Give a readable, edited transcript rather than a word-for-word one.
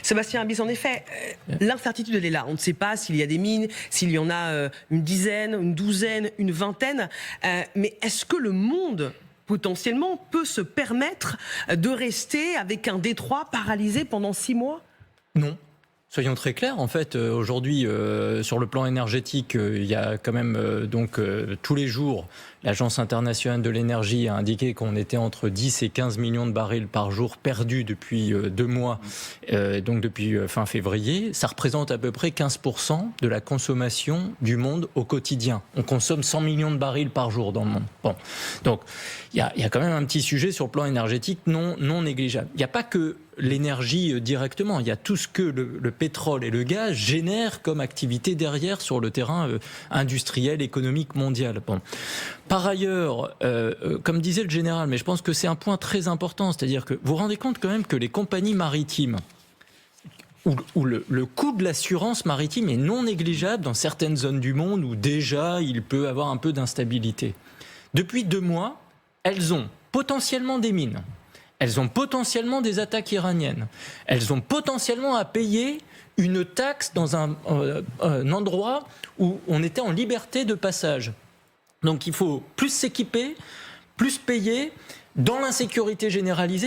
Sébastien Habis, en effet, l'incertitude elle est là. On ne sait pas s'il y a des mines, s'il y en a une dizaine, une douzaine, une vingtaine. Mais est-ce que le monde potentiellement peut se permettre de rester avec un détroit paralysé pendant 6 mois? Non. Soyons très clairs, en fait, aujourd'hui, sur le plan énergétique, il y a quand même tous les jours, l'Agence internationale de l'énergie a indiqué qu'on était entre 10 et 15 millions de barils par jour perdus depuis 2 mois, donc depuis fin février. Ça représente à peu près 15% de la consommation du monde au quotidien. On consomme 100 millions de barils par jour dans le monde. Bon. Donc, il y a quand même un petit sujet sur le plan énergétique non négligeable. Il n'y a pas que l'énergie directement, il y a tout ce que le pétrole et le gaz génèrent comme activité derrière sur le terrain industriel, économique, mondial. Bon. Par ailleurs, comme disait le général, mais je pense que c'est un point très important, c'est-à-dire que vous vous rendez compte quand même que les compagnies maritimes, où le coût de l'assurance maritime est non négligeable dans certaines zones du monde où déjà il peut avoir un peu d'instabilité. Depuis 2 mois, elles ont potentiellement des mines. Elles ont potentiellement des attaques iraniennes. Elles ont potentiellement à payer une taxe dans un endroit où on était en liberté de passage. Donc il faut plus s'équiper, plus payer, dans l'insécurité généralisée.